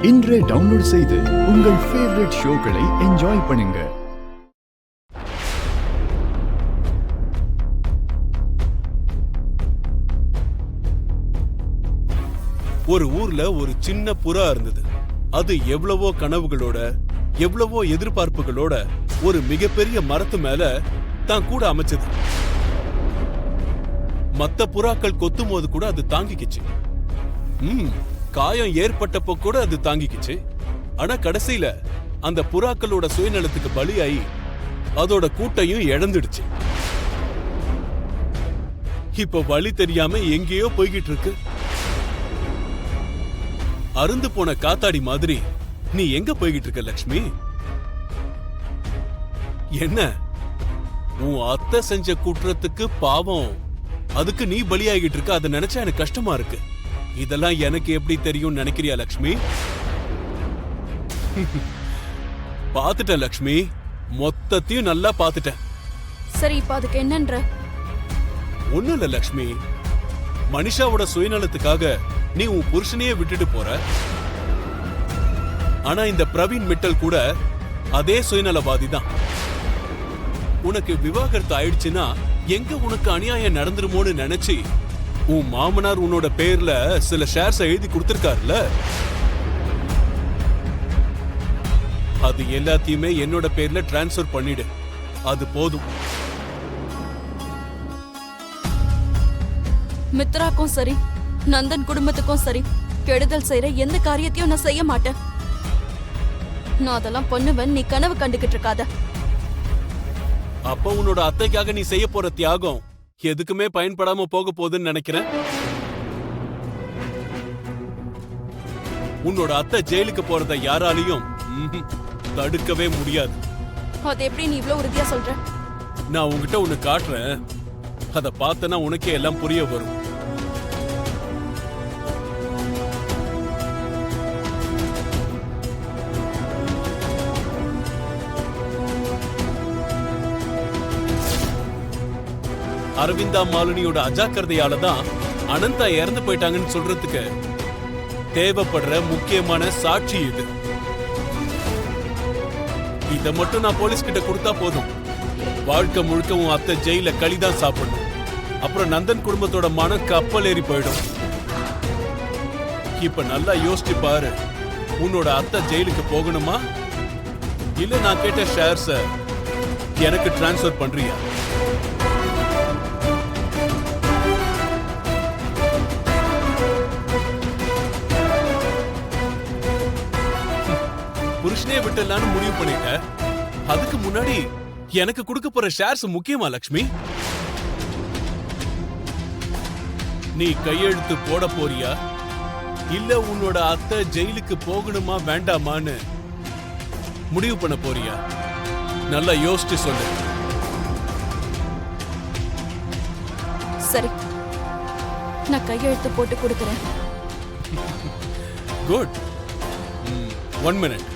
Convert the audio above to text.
இன்றே டவுன்லோட் செய்து உங்கள் ஃபேவரட் ஷோக்களை என்ஜாய் பண்ணுங்க. ஒரு ஊர்ல ஒரு சின்ன புறா இருந்தது. அது எவ்வளவோ கனவுகளோட, எவ்வளவோ எதிர்பார்ப்புகளோட ஒரு மிகப்பெரிய மரத்து மேல தான் கூட அமைச்சது. மத்த புறாக்கள் கொத்தும் போது கூட அது தாங்கிக்கிச்சு. காயம் ஏற்பட்டப்போ கூட அது தாங்கிக்கிச்சு. ஆனா கடைசியில அந்த புறாக்களோட சுயநலத்துக்கு பலியாயி அதோட கூட்டையும் இழந்துடுச்சு. இப்ப வழி தெரியாம எங்கேயோ போய்கிட்டு இருக்கு. அருந்து போன காத்தாடி மாதிரி நீ எங்க போய்கிட்டு இருக்க லக்ஷ்மி? என்ன உன் அத்தை செஞ்ச குற்றத்துக்கு பாவம், அதுக்கு நீ பலியாகிட்டு இருக்க. அதை நினைச்சா எனக்கு கஷ்டமா இருக்கு. இதெல்லாம் எனக்கு எப்படி தெரியும் நினைக்கிறியா லக்ஷ்மி? பாத்துட்டேன் லக்ஷ்மி, மொத்தத்தையும் நல்லா பாத்துட்டேன். சரி, இப்ப அதுக்கு என்னன்ற? ஒண்ணும் இல்ல லக்ஷ்மி, மனிஷாவோட சுயநலத்துக்காக நீ உன் புருஷனையே விட்டுட்டு போற. ஆனா இந்த பிரவீன் மிட்டல் கூட அதே சுயநலவாதி தான். உனக்கு விவாகரத்து ஆயிடுச்சுன்னா எங்க உனக்கு அநியாயம் நடந்துருமோன்னு நினைச்சு உன் மாமனார் உன்னோட பேர்ல சில ஷேர்ஸ் எழுதி கொடுத்திருக்காருல, அது எல்லாத்தையுமே என்னோட பேர்ல டிரான்ஸ்பர் பண்ணிடு. அது போதும். மித்ராக்கும் சரி, நந்தன் குடும்பத்துக்கும் சரி, கெடுதல் செய்யற எந்த காரியத்தையும் நான் செய்ய மாட்டேன். நான் அதெல்லாம் பண்ணுவேன், நீ கனவு கண்டுகிட்டு இருக்காத. அப்ப உன்னோட அத்தைக்காக நீ செய்ய போற தியாகம் எதுக்குமே பயன்படாம போக போகுதுன்னு நினைக்கிறேன். உன்னோட அத்தை ஜெயிலுக்கு போறத யாராலையும் தடுக்கவே முடியாது. அது எப்படி நீ இவ்வளவு உறுதியா சொல்ற? நான் உன்கிட்ட ஒண்ணு காட்டுறேன், அத பார்த்தனா உனக்கே எல்லாம் புரிய வரும். அரவிந்தா மாலினியோட அஜாக்கிரதையால தான் அனந்தா இறந்து போயிட்டாங்கன்னு சொல்றதுக்கு தேவைப்படுற முக்கியமான சாட்சி இது. இத மட்டும் நான் போலீஸ் கிட்ட கொடுத்தா போதும், வாழ்க்கை முழுக்க உன் அத்தை ஜெயில களிதான் சாப்பிடணும். அப்புறம் நந்தன் குடும்பத்தோட மனம் கப்பல் ஏறி போயிடும். இப்ப நல்லா யோசிச்சு பாரு, உன்னோட அத்தை ஜெயிலுக்கு போகணுமா இல்ல நான் கேட்ட ஷேர்ஸ எனக்கு டிரான்ஸ்பர் பண்றியா? புருஷனே விட்டலான்னு முடிவு பண்ணிட்ட. அதுக்கு முன்னாடி எனக்கு கொடுக்க போற ஷேர்ஸ் முக்கியமா லக்ஷ்மி? நீ கையெழுத்து போட போறியா இல்ல உன்னோட அத்தை ஜெயிலுக்கு போகணுமா வேண்டாமான்னு முடிவு பண்ண போறியா? நல்லா யோசிச்சு சொல்லு. சரி, நான் கையெழுத்து போட்டு கொடுக்கிறேன். குட். 1 minute.